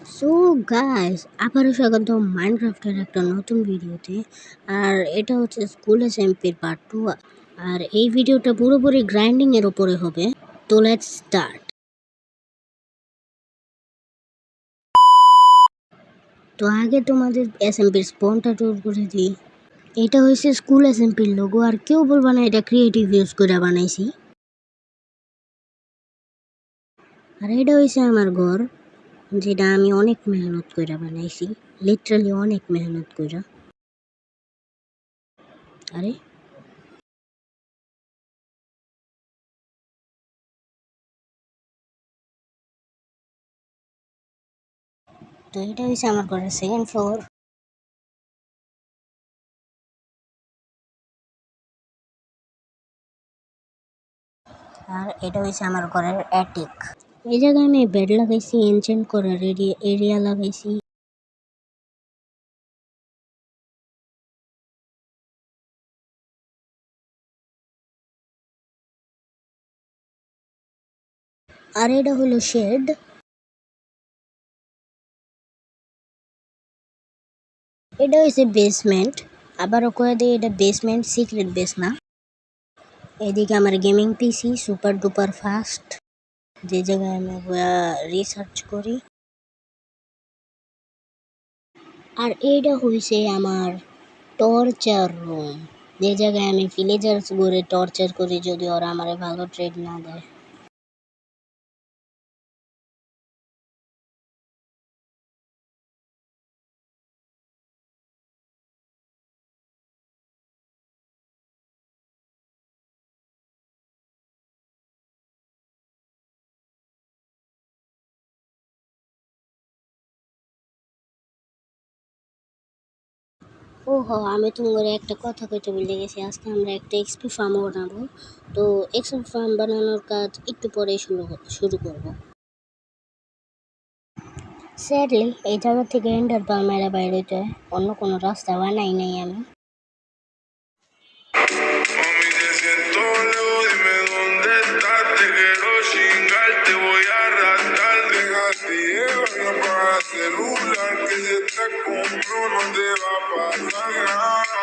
So guys, আবারও স্বাগত মাইনক্রাফটের একটা নতুন ভিডিওতে। আর এটা হচ্ছে স্কুল এসএমপির পার্ট 2। আর এই ভিডিওটা পুরোপুরি গ্রাইন্ডিং এর উপরে হবে। তো লেটস স্টার্ট। তো আগে তোমাদের এসএমপির স্পনটা ট্যুর করে দিই। এটা হয়েছে স্কুল এসএমপির লোগো, আর কেউ বলবা না এটা ক্রিয়েটিভ ইউজ করে বানাইছি। আর এটা হয়েছে আমার ঘর, যেটা আমি অনেক মেহনত করে বানাইছি, লিটারালি অনেক মেহনত করে। আরে তো এটা হয়েছে আমার ঘরের সেকেন্ড ফ্লোর। আর এটা হয়েছে আমার ঘরের অ্যাটিক। এই জায়গায় আমি বেড লাগাইছি, এনচেন্ট করার এরিয়া লাগাইছি। আর এটা হলো শেড। এটা হয়েছে বেসমেন্ট। আবারও কয়ে দিই, এটা বেসমেন্ট, সিক্রেট বেস না। এদিকে আমার গেমিং পিসি সুপার ডুপার ফাস্ট, যে জায়গায় আমি রিসার্চ করি। আর এইটা হয়েছে আমার টর্চার রুম, যে জায়গায় আমি ভিলেজার্স করে টর্চার করি যদি ওরা আমারে ভালো ট্রেড না দেয়। ওহো, আমি তোমার একটা কথা কইতে ভুলে গেছি। আজকে আমরা একটা এক্সপি ফার্ম বানাবো। তো এক্সপি ফার্ম বানানোর কাজ একটু পরেই শুরু করব। স্যাডলি এই জায়গা থেকে এন্ডার পার মেরা বাইরে হইতে হয়, অন্য কোনো রাস্তা বানাই নাই আমি। Mami, te siento lejos, dime dónde estás. Te quiero chingar, te voy a arrastrar. Déjate llevar, apaga el celular, que si estás conmigo no te va a pasar nada.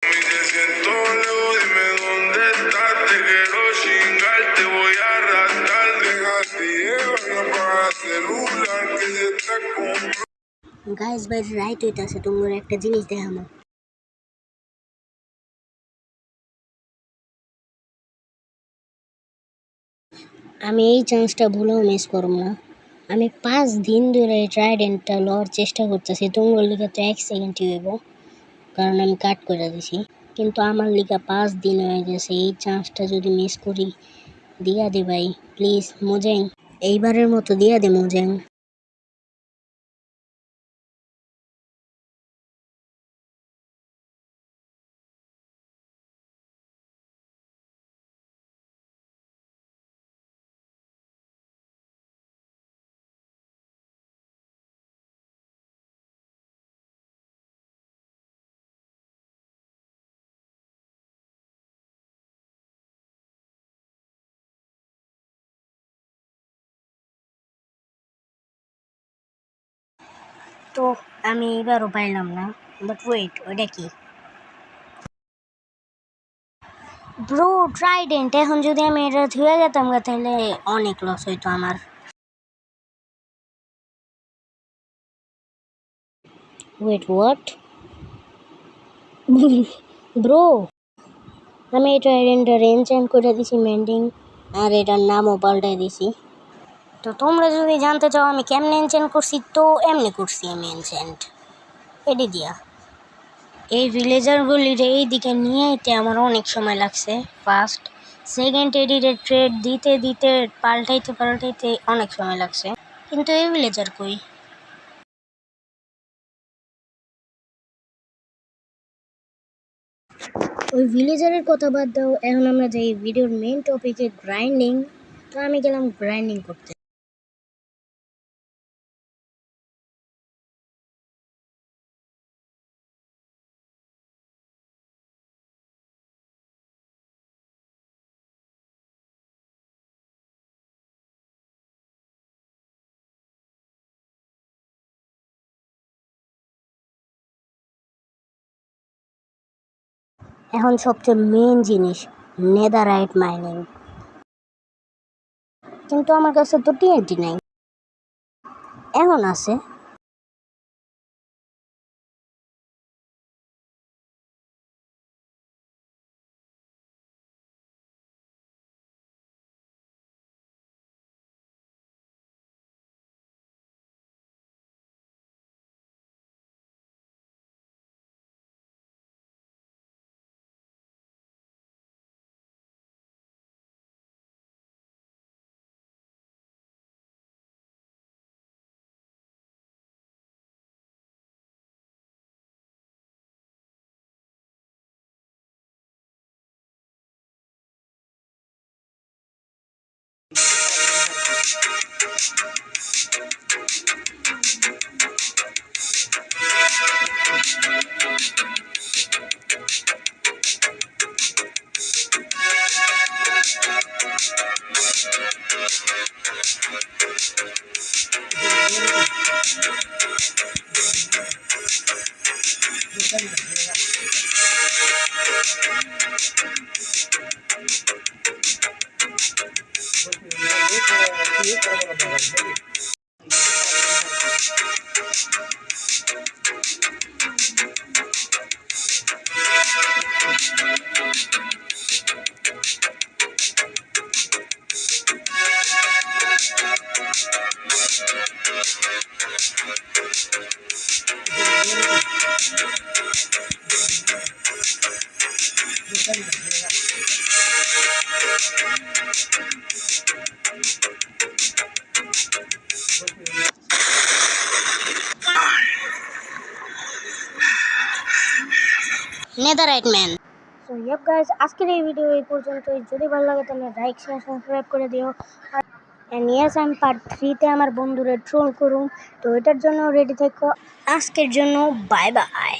Mami, te siento lejos, dime dónde estás. Te quiero chingar, te voy a arrastrar. Déjate llevar, apaga el celular, que si estás conmigo। Guys ভাই, right হইতাছে, তোমার একটা জিনিস দেখামো। আমি এই চান্সটা ভুলেও মিস করব না। আমি 5 দিন ধরে ট্রাইডেন্টটা লওয়ার চেষ্টা করতেছি, তোমার লিগে তো 1 সেকেন্ডই হইব, কারণ আমি কাট করে দিছি। কিন্তু আমার লিগা 5 দিন হয়ে গেছে। এই চান্সটা যদি মিস করি, দিয়া দে ভাই প্লিজ মোজেং, এইবারের মতো দিয়া দে মোজেং। তো আমি এবারও পাইলাম না, বাট ওয়েট, ওইটা কি? Bro, Trident. এখন যদি আমি এটা ধুয়ে যেতাম গা, তাহলে অনেক লস হইতো আমার। Wait, what? ব্রো, আমি এই ট্রাইডেন্টটা এনচেন্ট করে দিছি মেন্ডিং, আর এটার নামও পাল্টাই দিছি। তো তোমরা যদি জানতে চাও আমি কেমনে এনচেন্ট করছি, তো এমনি করছি আমি এনচেন্ট এডি দিয়া। এই ভিলেজারগুলির এই দিকে নিয়ে যেতে আমার অনেক সময় লাগছে। ফার্স্ট সেকেন্ড এডিটে ট্রেড দিতে দিতে পাল্টাইতে অনেক সময় লাগছে, কিন্তু এই ভিলেজার কই? ওই ভিলেজারের কথা বাদ দাও, এখন আমরা যাই ভিডিওর মেইন টপিকে, গ্রাইন্ডিং। তো আমি গেলাম গ্রাইন্ডিং করতে। এখন সবচেয়ে মেন জিনিস নেদাররাইট মাইনিং, কিন্তু আমার কাছে তো টিএনটি নাই। এখন আছে। নেদাররাইট ম্যান। সো ইয়েপ গাইস, আজকের এই ভিডিও এই পর্যন্তই। যদি ভালো লাগে তাহলে লাইক শেয়ার সাবস্ক্রাইব করে দিও। অ্যান্ড ইয়েস, আমি পার্ট 3-তে আমার বন্ধুরে ট্রোল করুম, তো এটার জন্য রেডি থেকো। আজকের জন্য বাই বাই।